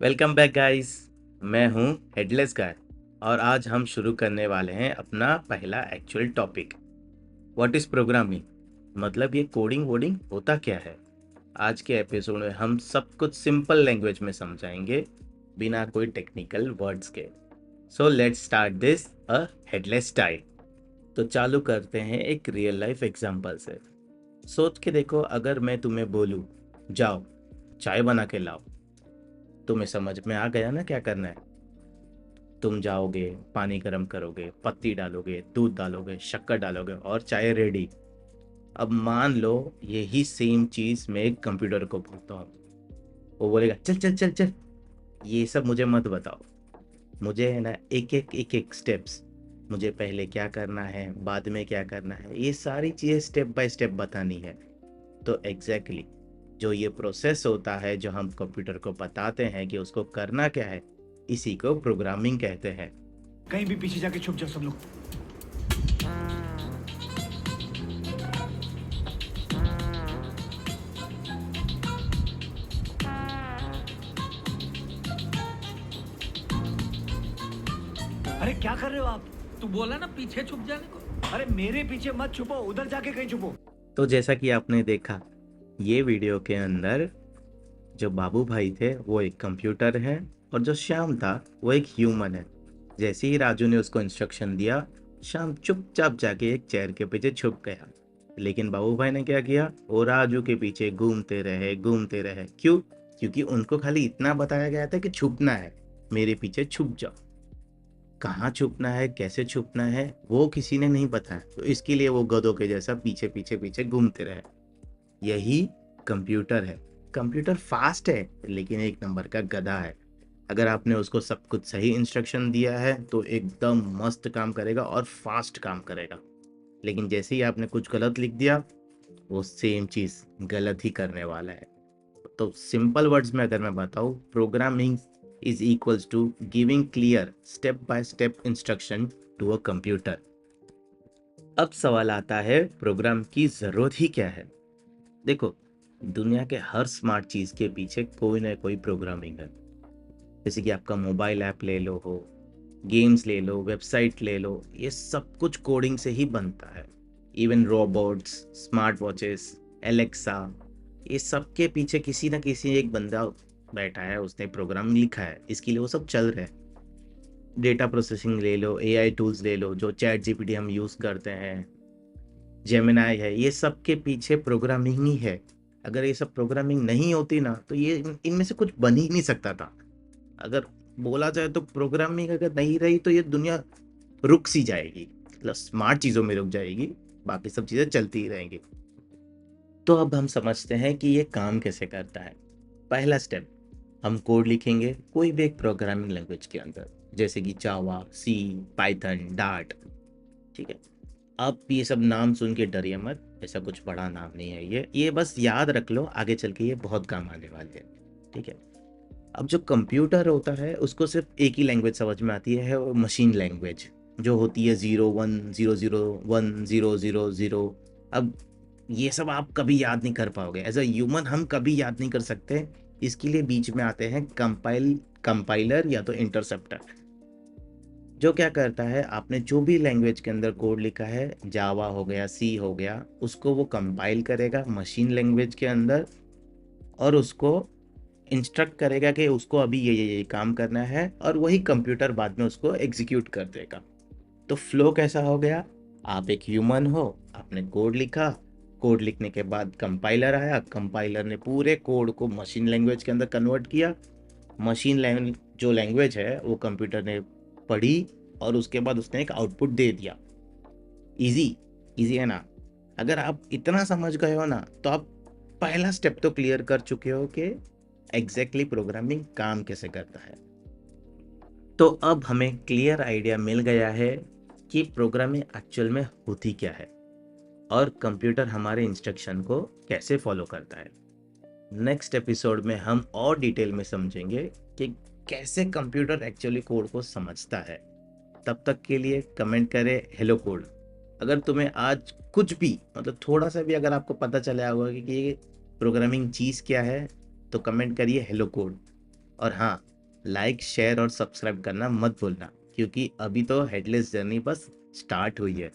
Welcome back guys. मैं हूं headless गाय और आज हम शुरू करने वाले हैं अपना पहला actual topic. What is programming, मतलब ये कोडिंग वोडिंग होता क्या है। आज के एपिसोड में हम सब कुछ सिंपल लैंग्वेज में समझाएंगे, बिना कोई टेक्निकल वर्ड्स के। So let's start this a headless style. तो चालू करते हैं एक रियल लाइफ एग्जांपल से। सोच के देखो, अगर मैं तुम्हें बोलूं जाओ चाय बना के लाओ, तुम्हें समझ में आ गया ना क्या करना है। तुम जाओगे, पानी गर्म करोगे, पत्ती डालोगे, दूध डालोगे, शक्कर डालोगे और चाय रेडी। अब मान लो यही सेम चीज मैं एक कंप्यूटर को बोलता हूँ, वो बोलेगा चल चल चल चल, ये सब मुझे मत बताओ। मुझे है ना एक एक स्टेप्स, मुझे पहले क्या करना है, बाद में क्या करना है, ये सारी चीजें स्टेप बाय स्टेप बतानी है। तो एग्जैक्टली जो ये प्रोसेस होता है, जो हम कंप्यूटर को बताते हैं कि उसको करना क्या है, इसी को प्रोग्रामिंग कहते हैं। कहीं भी पीछे जाके छुप जाओ सब लोग। अरे क्या कर रहे हो आप? तू बोला ना पीछे छुप जाने को। अरे मेरे पीछे मत छुपो, उधर जाके कहीं छुपो। तो जैसा कि आपने देखा, ये वीडियो के अंदर जो बाबू भाई थे वो एक कंप्यूटर है और जो श्याम था वो एक ह्यूमन है। जैसे ही राजू ने उसको इंस्ट्रक्शन दिया, श्याम चुपचाप जाके एक चेयर के पीछे छुप गया। लेकिन बाबू भाई ने क्या किया, वो राजू के पीछे घूमते रहे। क्यों? क्योंकि उनको खाली इतना बताया गया था कि छुपना है, मेरे पीछे छुप जाओ। कहाँ छुपना है, कैसे छुपना है, वो किसी ने नहीं बताया, तो इसके लिए वो गधों के जैसा पीछे पीछे पीछे घूमते रहे। यही कंप्यूटर है। कंप्यूटर फास्ट है लेकिन एक नंबर का गधा है। अगर आपने उसको सब कुछ सही इंस्ट्रक्शन दिया है तो एकदम मस्त काम करेगा और फास्ट काम करेगा। लेकिन जैसे ही आपने कुछ गलत लिख दिया, वो सेम चीज गलत ही करने वाला है। तो सिंपल वर्ड्स में अगर मैं बताऊं, programming is equals to giving clear step by step instruction to a computer. अब सवाल आता है, प्रोग्राम की जरूरत ही क्या है। देखो, दुनिया के हर स्मार्ट चीज के पीछे कोई ना कोई प्रोग्रामिंग है। जैसे कि आपका मोबाइल ऐप ले लो, हो गेम्स ले लो, वेबसाइट ले लो, ये सब कुछ कोडिंग से ही बनता है। Even robots, smart watches, Alexa, ये सब के पीछे किसी ना किसी एक बंदा बैठा है, उसने प्रोग्राम लिखा है, इसके लिए वो सब चल रहे हैं। डेटा प्रोसेसिंग ले लो, एआई टूल्स ले लो, जो चैट जीपीटी हम यूज करते हैं, जेमिनाई है, ये सब के पीछे प्रोग्रामिंग ही है। अगर ये सब प्रोग्रामिंग नहीं होती ना, तो ये इनमें से कुछ बन ही नहीं सकता था। अगर बोला जाए तो प्रोग्रामिंग अगर नहीं रही तो ये दुनिया रुक सी जाएगी, मतलब स्मार्ट चीज़ों में रुक जाएगी, बाकी सब चीज़ें चलती ही रहेंगी। तो अब हम समझते हैं कि ये काम कैसे करता है। पहला स्टेप, हम कोड लिखेंगे कोई भी एक प्रोग्रामिंग लैंग्वेज के अंदर, जैसे कि जावा, सी, पाइथन, डार्ट। ठीक है। अब ये सब नाम सुन के डरिए मत, ऐसा कुछ बड़ा नाम नहीं है ये बस याद रख लो, आगे चल के ये बहुत काम आने वाले हैं। ठीक है। अब जो कंप्यूटर होता है उसको सिर्फ एक ही लैंग्वेज समझ में आती है, वो मशीन लैंग्वेज, जो होती है 0 1 0 0 1 0 0 0। अब ये सब आप कभी याद नहीं कर पाओगे, एज अ ह्यूमन हम कभी याद नहीं कर सकते। इसके लिए बीच में आते हैं कंपाइलर या तो इंटरसेप्टर। जो क्या करता है, आपने जो भी लैंग्वेज के अंदर कोड लिखा है, जावा हो गया, सी हो गया, उसको वो कंपाइल करेगा मशीन लैंग्वेज के अंदर और उसको इंस्ट्रक्ट करेगा कि उसको अभी ये काम करना है, और वही कंप्यूटर बाद में उसको एग्जीक्यूट कर देगा। तो फ्लो कैसा हो गया, आप एक ह्यूमन हो, आपने कोड लिखा, कोड लिखने के बाद कंपाइलर आया, कंपाइलर ने पूरे कोड को मशीन लैंग्वेज के अंदर कन्वर्ट किया। मशीन लैंग्वेज जो लैंग्वेज है वो कंप्यूटर ने पढ़ी और उसके बाद उसने एक आउटपुट दे दिया। इजी, इजी है ना। अगर आप इतना समझ गए हो ना, तो आप पहला स्टेप तो क्लियर कर चुके हो कि एग्जैक्टली प्रोग्रामिंग काम कैसे करता है। तो अब हमें क्लियर आइडिया मिल गया है कि प्रोग्रामिंग एक्चुअल में होती क्या है और कंप्यूटर हमारे इंस्ट्रक्शन को कैसे फॉलो करता है। नेक्स्ट एपिसोड में हम और डिटेल में समझेंगे कि कैसे कंप्यूटर एक्चुअली कोड को समझता है। तब तक के लिए कमेंट करें हेलो कोड। अगर तुम्हें आज कुछ भी, मतलब थोड़ा सा भी अगर आपको पता चला होगा कि ये प्रोग्रामिंग चीज़ क्या है, तो कमेंट करिए हेलो कोड। और हाँ, लाइक शेयर और सब्सक्राइब करना मत भूलना, क्योंकि अभी तो हेडलेस जर्नी बस स्टार्ट हुई है।